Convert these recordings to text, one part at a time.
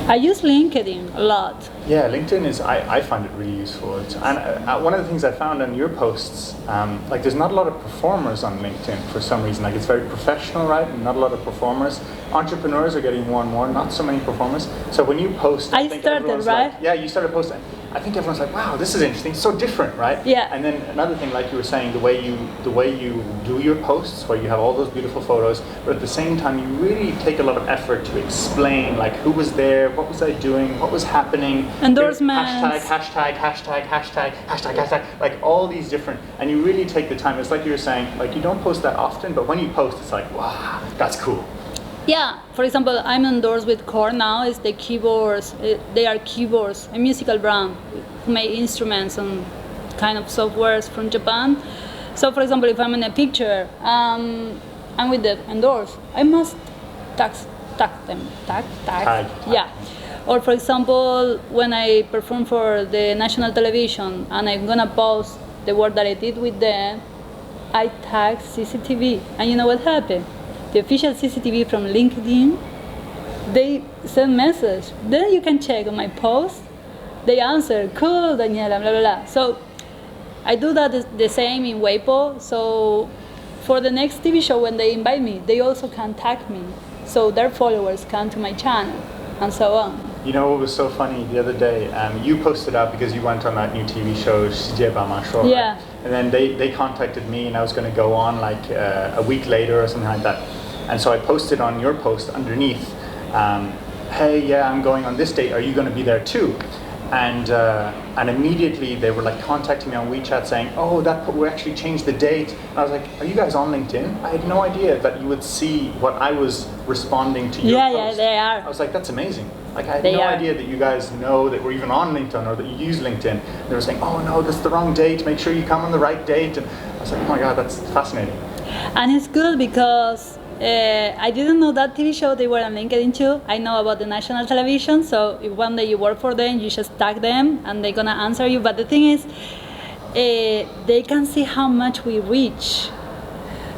I use LinkedIn a lot. Yeah, LinkedIn is, I find it really useful. And one of the things I found on your posts, like there's not a lot of performers on LinkedIn for some reason. Like it's very professional, right? And not a lot of performers. Entrepreneurs are getting more and more, not so many performers. So when you post, I think everyone's right? like, yeah, you started posting. I think everyone's like, wow, this is interesting. It's so different, right? Yeah. And then another thing, like you were saying, the way you do your posts, where you have all those beautiful photos, but at the same time, you really take a lot of effort to explain, like who was there, what was I doing, what was happening. Endorsements. Hashtag, like all these different, and you really take the time. It's like you were saying, like you don't post that often, but when you post, it's like, wow, that's cool. Yeah, for example, I'm endorsed with Core now. It's the keyboards. They are keyboards, a musical brand who make instruments and kind of softwares from Japan. So, for example, if I'm in a picture, I'm with the endorsed, I must tag them. Tag. Yeah. Or for example, when I perform for the national television and I'm gonna post the work that I did with them, I tag CCTV. And you know what happened? The official CCTV from LinkedIn, they send message. Then you can check on my post. They answer, cool, Daniela, blah, blah, blah. So I do that the same in Weibo. So for the next TV show, when they invite me, they also can tag me. So their followers come to my channel and so on. You know what was so funny the other day? You posted out because you went on that new TV show, Shenghuo. Yeah. Right? And then they contacted me and I was going to go on like a week later or something like that. And so I posted on your post underneath, hey, yeah, I'm going on this date. Are you going to be there too? And immediately they were like contacting me on WeChat saying, oh, we actually changed the date. And I was like, are you guys on LinkedIn? I had no idea that you would see what I was responding to your post. Yeah, they are. I was like, that's amazing. Like I had no idea that you guys know that we're even on LinkedIn or that you use LinkedIn. They were saying, oh no, that's the wrong date. Make sure you come on the right date. And I was like, oh my God, that's fascinating. And it's good because I didn't know that TV show they were on LinkedIn too. I know about the national television, so if one day you work for them, you just tag them and they're gonna answer you. But the thing is, they can see how much we reach.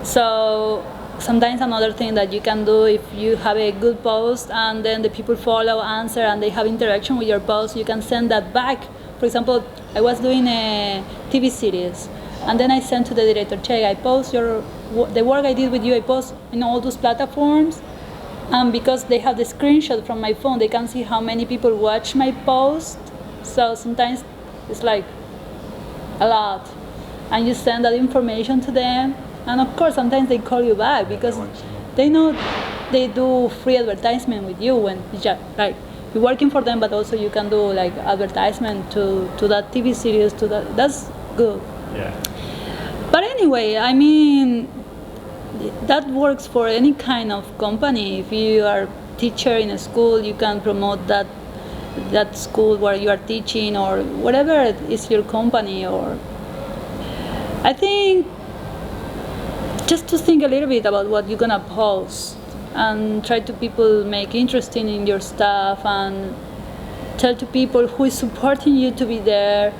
So sometimes another thing that you can do, if you have a good post and then the people follow, answer, and they have interaction with your post, you can send that back. For example, I was doing a TV series, and then I sent to the director, Che, I post the work I did with you, I post in all those platforms, and because they have the screenshot from my phone, they can see how many people watch my post. So sometimes it's like a lot, and you send that information to them, and of course sometimes they call you back because they know they do free advertisement with you when you just, like, you're working for them, but also you can do like advertisement to that TV series, that's good. Yeah. But anyway, I mean, that works for any kind of company. If you are a teacher in a school, you can promote that school where you are teaching, or whatever is your company. Or I think just to think a little bit about what you're gonna post and try to people make interesting in your stuff and tell to people who is supporting you to be there,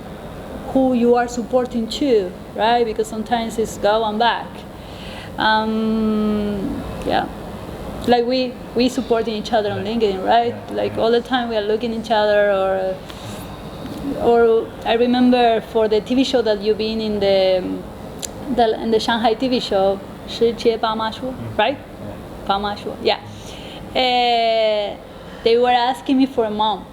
who you are supporting too, right? Because sometimes it's go and back. Yeah, like we supporting each other on LinkedIn, right? Like all the time we are looking at each other, or I remember for the TV show that you've been in the Shanghai TV show, 世界爸妈说, right? 爸妈说, yeah. They were asking me for a mom.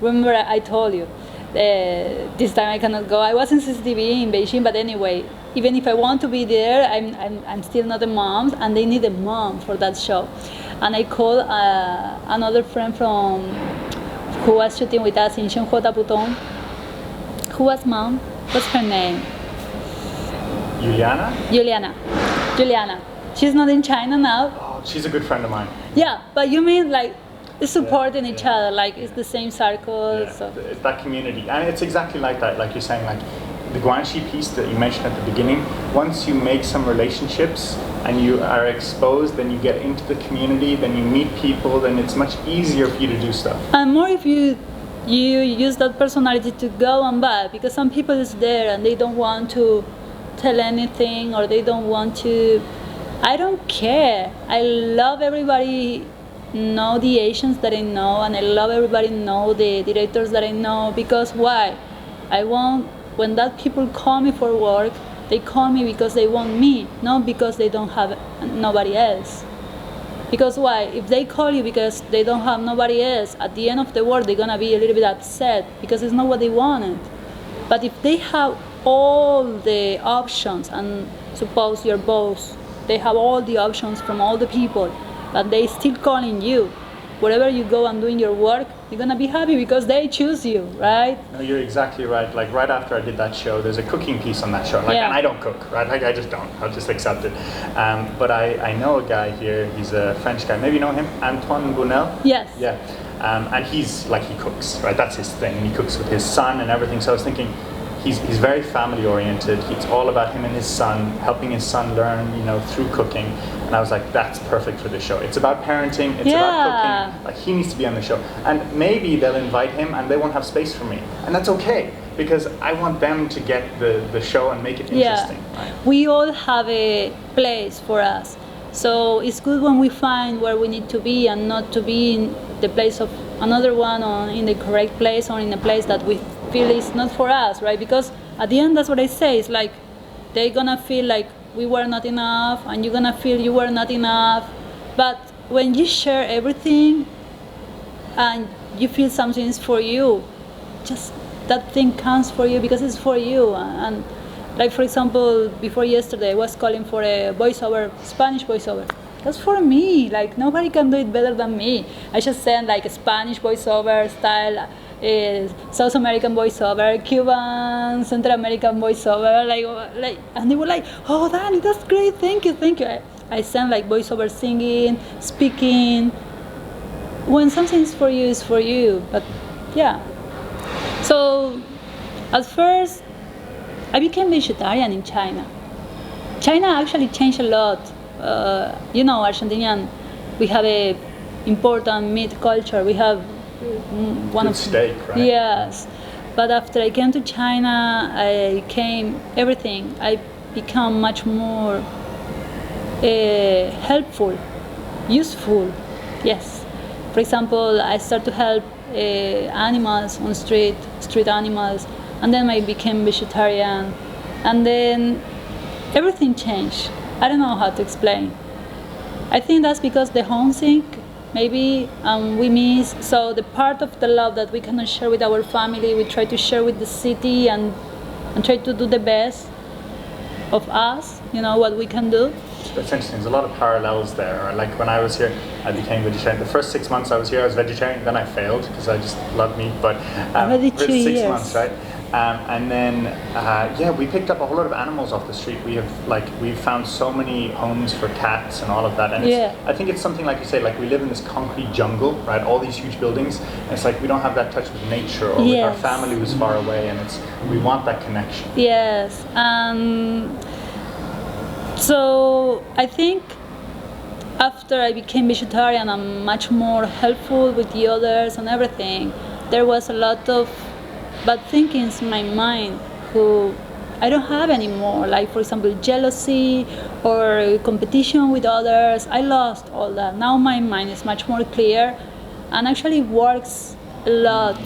Remember I told you. This time I cannot go. I was in CCTV in Beijing, but anyway, even if I want to be there, I'm still not a mom, and they need a mom for that show. And I called another friend who was shooting with us in Shenghuo Dabutong. Who was mom? What's her name? Juliana. She's not in China now. Oh, she's a good friend of mine. Yeah, but you mean like supporting each other, like it's the same circle. Yeah, so. It's that community, and it's exactly like that. Like you're saying, like the Guanxi piece that you mentioned at the beginning. Once you make some relationships and you are exposed, then you get into the community, then you meet people, then it's much easier for you to do stuff. And more if you use that personality to go and back, because some people is there and they don't want to tell anything, or they don't want to. I don't care. I love everybody know the Asians that I know, and I love everybody know the directors that I know, because why? I want, when that people call me for work, they call me because they want me, not because they don't have nobody else. Because why? If they call you because they don't have nobody else, at the end of the world they're gonna be a little bit upset because it's not what they wanted. But if they have all the options, and suppose your boss, they have all the options from all the people, but they still calling you, wherever you go and doing your work, you're gonna be happy because they choose you, right? No, you're exactly right. Like right after I did that show, there's a cooking piece on that show. Like, Yeah. and I don't cook, right? Like I just don't. I'll just accept it. But I know a guy here. He's a French guy. Maybe you know him, Antoine Gounel. Yes. Yeah. And he's like, he cooks, right? That's his thing. He cooks with his son and everything. So I was thinking, he's very family oriented. It's all about him and his son, helping his son learn, you know, through cooking. And I was like, that's perfect for the show. It's about parenting. It's about cooking. Like he needs to be on the show. And maybe they'll invite him and they won't have space for me. And that's okay, because I want them to get the show and make it interesting. Right? We all have a place for us. So it's good when we find where we need to be and not to be in the place of another one, or in the correct place, or in a place that we feel is not for us, right? Because at the end, that's what I say. It's like they're gonna feel like we were not enough, and you're gonna feel you were not enough. But when you share everything and you feel something is for you, just that thing counts for you because it's for you. And like, for example, before yesterday, I was calling for a voiceover, Spanish voiceover. That's for me. Like, nobody can do it better than me. I just send like a Spanish voiceover style, South American voiceover, Cuban, Central American voiceover, like, and they were like, "Oh, Danny, that's great. Thank you, thank you." I send like voiceover singing, speaking. When something is for you, it's for you. But yeah. So at first, I became vegetarian in China. China actually changed a lot. You know, Argentinian, we have a important meat culture. We have one Good of steak, right? Yes, but after I came to China, I came everything. I become much more helpful, useful. Yes. For example, I start to help animals on street animals, and then I became vegetarian, and then everything changed. I don't know how to explain. I think that's because the homesick, maybe we miss. So the part of the love that we cannot share with our family, we try to share with the city, and try to do the best of us. You know what we can do. That's interesting. There's a lot of parallels there. Like when I was here, I became vegetarian. The first 6 months I was here, I was vegetarian. Then I failed because I just love meat. But already for 2 6 years. months, right? And then, yeah, we picked up a whole lot of animals off the street. We've found so many homes for cats and all of that. And I think it's something like you say, like we live in this concrete jungle, right? All these huge buildings. And it's like we don't have that touch with nature, or with our family who's far away. And we want that connection. Yes. So I think after I became vegetarian, I'm much more helpful with the others and everything. There was a lot of bad thinkings in my mind who I don't have anymore. Like, for example, jealousy or competition with others. I lost all that. Now my mind is much more clear and actually works a lot.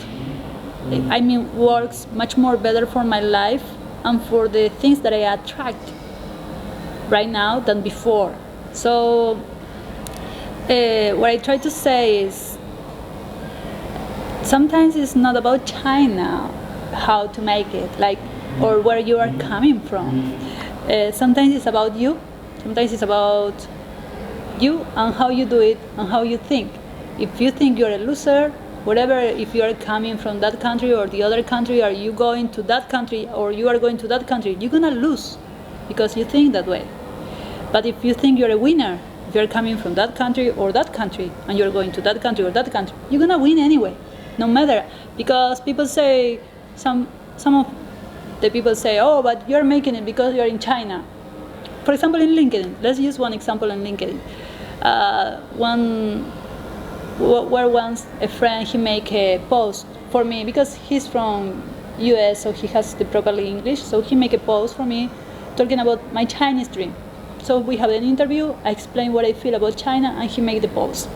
I mean, works much more better for my life and for the things that I attract right now than before. So what I try to say is, sometimes it's not about China, how to make it, like, or where you are coming from. Sometimes it's about you. Sometimes it's about you and how you do it and how you think. If you think you're a loser, whatever, if you are coming from that country or the other country, or you going to that country or you are going to that country, you're gonna lose because you think that way. But if you think you're a winner, if you're coming from that country or that country, and you're going to that country or that country, you're gonna win anyway, no matter. Because people say, some of the people say, oh, but you're making it because you're in China. For example, in LinkedIn, let's use one example in LinkedIn. Once a friend, he make a post for me because he's from US, so he has the proper English. So he make a post for me talking about my Chinese dream. So we have an interview, I explain what I feel about China, and he made the post.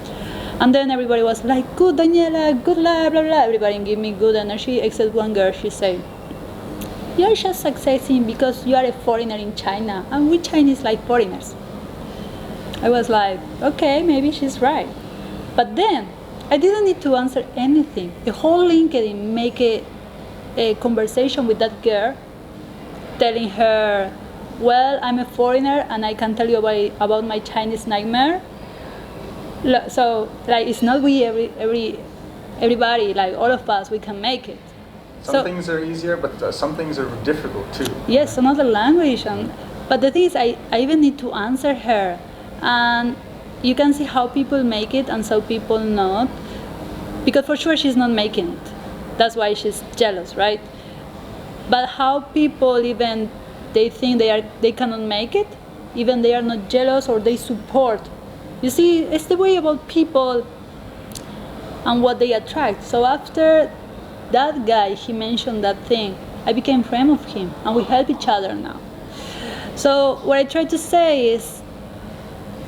And then everybody was like, good Daniela, good blah, blah, blah. Everybody gave me good energy, except one girl. She said, you're just succeeding because you are a foreigner in China, and we Chinese like foreigners. I was like, okay, maybe she's right. But then, I didn't need to answer anything. The whole LinkedIn make a conversation with that girl, telling her, well, I'm a foreigner and I can tell you about my Chinese nightmare. So, like, it's not everybody, like all of us, we can make it. Some things are easier, but some things are difficult too. Yes, another language. But the thing is, I even need to answer her. And you can see how people make it and how people not. Because for sure she's not making it. That's why she's jealous, right? But how people even, they think they cannot make it, even they are not jealous or they support. You see, it's the way about people and what they attract. So after that guy, he mentioned that thing, I became friend of him and we help each other now. So what I try to say is,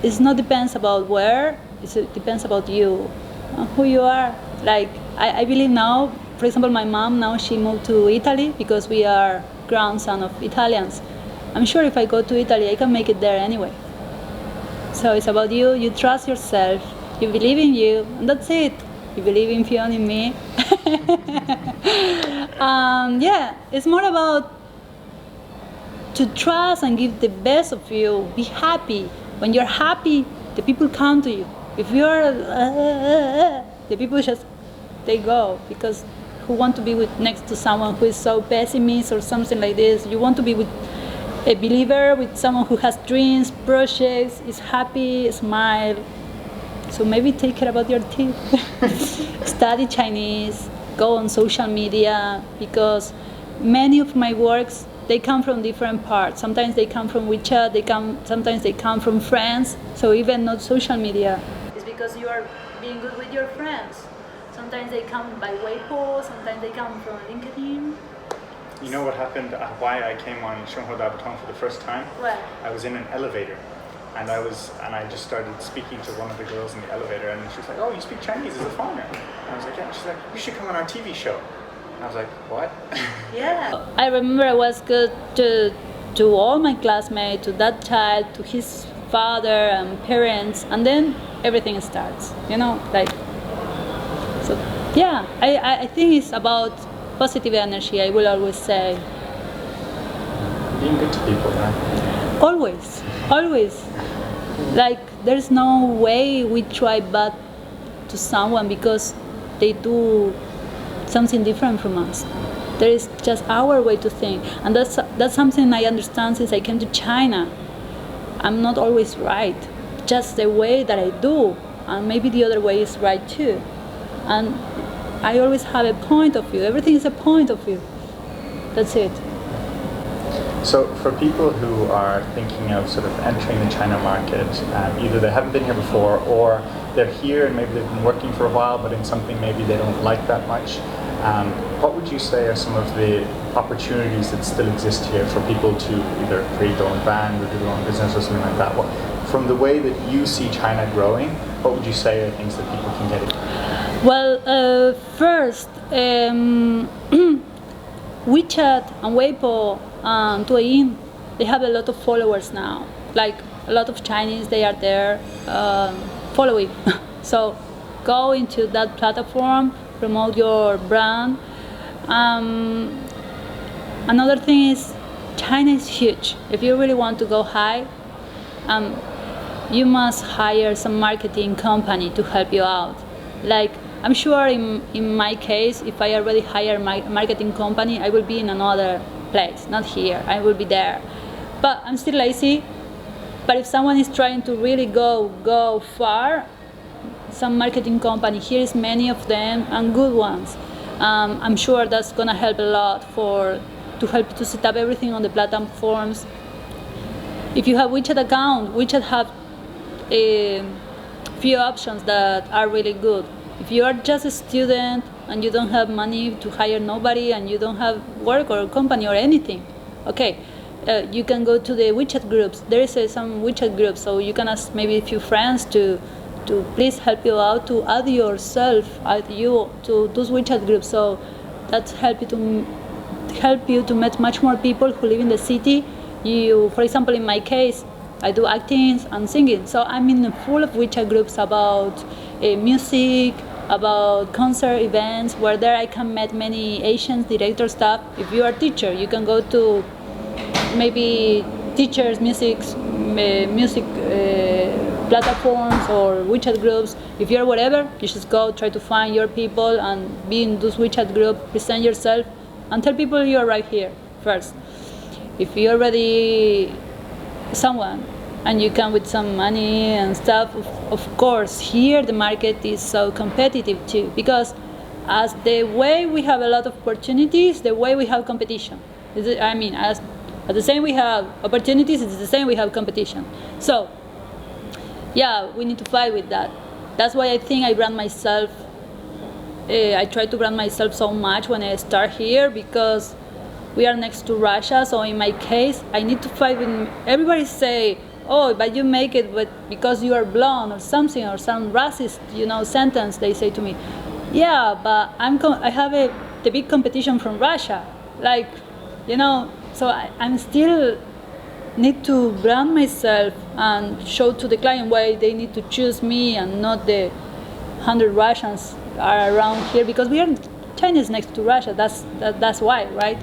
it's not depends about where, it depends about you, who you are. Like, I believe now, for example, my mom now, she moved to Italy because we are grandson of Italians. I'm sure if I go to Italy, I can make it there anyway. So it's about you, you trust yourself, you believe in you, and that's it. You believe in Fiona and me. Yeah, it's more about to trust and give the best of you, be happy. When you're happy, the people come to you. If you're, the people just, they go, because who want to be next to someone who is so pessimist or something like this? You want to be with a believer, with someone who has dreams, projects, is happy, smile. So maybe take care about your teeth. Study Chinese, go on social media, because many of my works, they come from different parts. Sometimes they come from WeChat, sometimes they come from friends. So even not social media. It's because you are being good with your friends. Sometimes they come by Weibo, sometimes they come from LinkedIn. You know what happened, why I came on Shenghuo Dabutong for the first time? What? I was in an elevator. And I just started speaking to one of the girls in the elevator, and she was like, oh, you speak Chinese as a foreigner? And I was like, yeah. She's like, you should come on our TV show. And I was like, what? Yeah. I remember I was good to all my classmates, to that child, to his father and parents, and then everything starts, like, so yeah, I think it's about positive energy, I will always say. Being good to people, right? Always. Like, there's no way we try bad to someone because they do something different from us. There is just our way to think, and that's something I understand since I came to China. I'm not always right, just the way that I do, and maybe the other way is right too. And I always have a point of view. Everything is a point of view. That's it. So for people who are thinking of sort of entering the China market, either they haven't been here before or they're here and maybe they've been working for a while, but in something maybe they don't like that much, what would you say are some of the opportunities that still exist here for people to either create their own band or do their own business or something like that? From the way that you see China growing, what would you say are things that people can get into? Well, first, WeChat and Weibo and Douyin, they have a lot of followers now. Like, a lot of Chinese, they are there following. So go into that platform, promote your brand. Another thing is, China is huge. If you really want to go high, you must hire some marketing company to help you out. Like, I'm sure in my case, if I already hire my marketing company, I will be in another place, not here. I will be there. But I'm still lazy. But if someone is trying to really go far, some marketing company, here is many of them and good ones. I'm sure that's gonna help a lot to help to set up everything on the platforms. If you have WeChat account, WeChat have a few options that are really good. If you are just a student and you don't have money to hire nobody and you don't have work or company or anything, okay, you can go to the WeChat groups. There is some WeChat groups, so you can ask maybe a few friends to to please help you out to add yourself, add you to those WeChat groups. So that's help you to meet much more people who live in the city. You, for example, in my case, I do acting and singing. So I'm in full of WeChat groups about music, about concert events, where there I can meet many Asian director staff. If you are a teacher, you can go to maybe teachers, music platforms or WeChat groups. If you're whatever, you just go try to find your people and be in those WeChat groups, present yourself, and tell people you're right here first. If you're already someone and you come with some money and stuff, of course, here the market is so competitive too, because as the way we have a lot of opportunities, the way we have competition. I mean, as the same we have opportunities, it's the same we have competition. So, yeah, we need to fight with that. That's why I think I brand myself. I try to brand myself so much when I start here, because we are next to Russia. So in my case, I need to fight with everybody. Say, oh, but you make it, but because you are blonde or something, or some racist, sentence they say to me. Yeah, but I have the big competition from Russia, like, So I'm still need to brand myself and show to the client why they need to choose me and not the 100 Russians are around here, because we are China is next to Russia. That's why, right?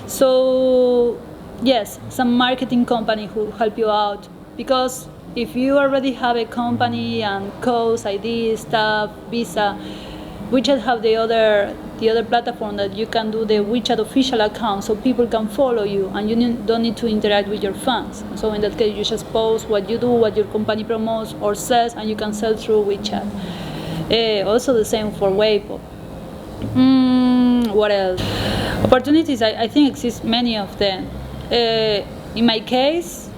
So yes, some marketing company who help you out, because if you already have a company and codes, ID, stuff, visa, WeChat have the other platform that you can do the WeChat official account, so people can follow you and you don't need to interact with your fans. So in that case, you just post what you do, what your company promotes or sells, and you can sell through WeChat. Also the same for Weibo. What else? Opportunities, I think exist many of them. In my case,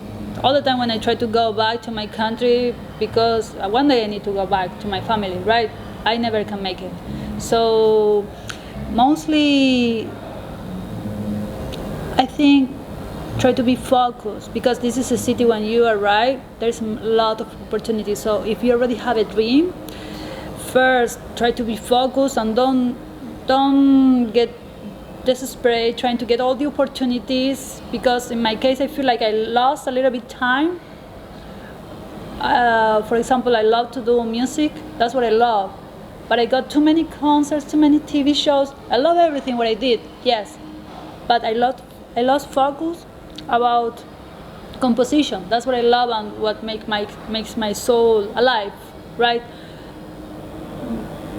all the time when I try to go back to my country, because one day I need to go back to my family, right? I never can make it. So mostly, I think, try to be focused, because this is a city when you arrive, there's a lot of opportunities. So if you already have a dream, first try to be focused and don't get desperate trying to get all the opportunities, because in my case I feel like I lost a little bit time. For example, I love to do music, that's what I love, but I got too many concerts, too many TV shows. I love everything what I did, yes, but I lost focus about composition. That's what I love and what makes my soul alive, right?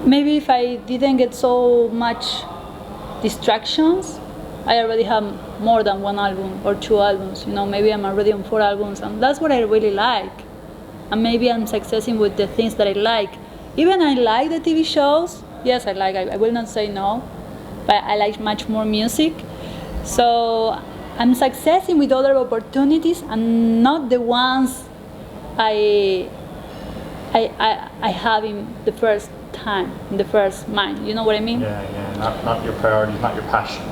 Maybe if I didn't get so much distractions, I already have more than one album or two albums. Maybe I'm already on 4 albums, and that's what I really like. And maybe I'm succeeding with the things that I like. Even I like the TV shows. Yes, I like. I will not say no, but I like much more music. So I'm succeeding with other opportunities and not the ones I have in the first time, in the first mind. You know what I mean? Yeah. Not your priorities, not your passion.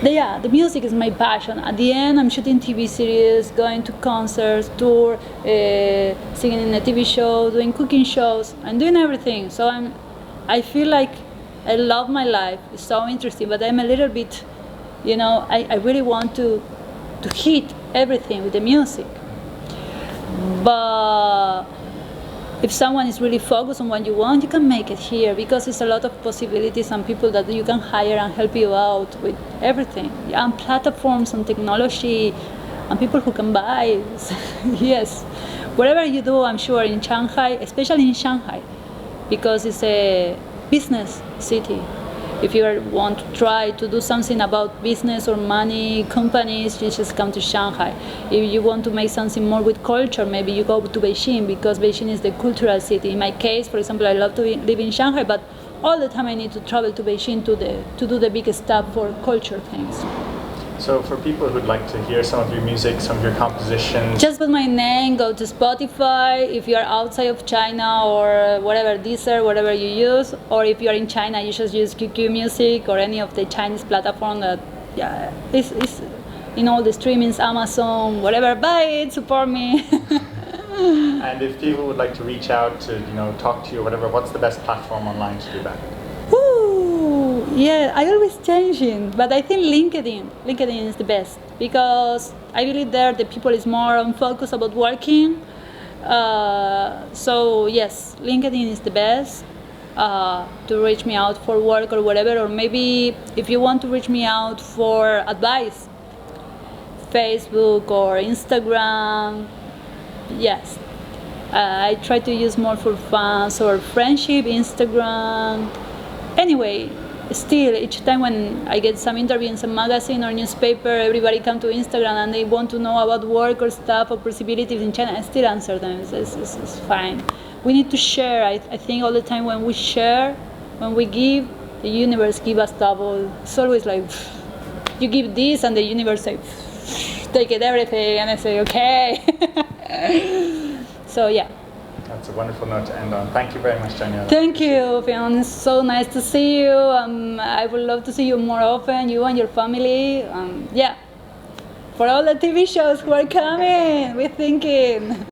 Right? The music is my passion. At the end, I'm shooting TV series, going to concerts, tour, singing in a TV show, doing cooking shows. I'm doing everything. So I feel like I love my life. It's so interesting, but I'm a little bit, I really want to hit everything with the music. But if someone is really focused on what you want, you can make it here, because it's a lot of possibilities and people that you can hire and help you out with everything. And platforms and technology and people who can buy. Yes. Whatever you do, I'm sure in Shanghai, especially in Shanghai, because it's a business city. If you want to try to do something about business or money, companies, you just come to Shanghai. If you want to make something more with culture, maybe you go to Beijing, because Beijing is the cultural city. In my case, for example, I love to live in Shanghai, but all the time I need to travel to Beijing to do the big stuff for culture things. So for people who'd like to hear some of your music, some of your compositions, just put my name, go to Spotify. If you are outside of China or whatever, Deezer, whatever you use, or if you are in China, you just use QQ Music or any of the Chinese platform that is in all the streamings, Amazon, whatever. Buy it, support me. And if people would like to reach out to, talk to you or whatever, what's the best platform online to do that? Ooh, yeah, I always changing, but I think LinkedIn. LinkedIn is the best because I believe there the people is more on focus about working. So yes, LinkedIn is the best to reach me out for work or whatever, or maybe if you want to reach me out for advice, Facebook or Instagram. Yes, I try to use more for fans or friendship, Instagram. Anyway, still, each time when I get some interview in some magazine or newspaper, everybody come to Instagram and they want to know about work or stuff or possibilities in China. I still answer them. It's fine. We need to share. I think all the time when we share, when we give, the universe give us double. It's always like, you give this and the universe say, take it everything, and I say, okay. So yeah. That's a wonderful note to end on. Thank you very much, Daniela. Thank you, Fiona. It's so nice to see you. I would love to see you more often, you and your family. Yeah. For all the TV shows who are coming, we're thinking.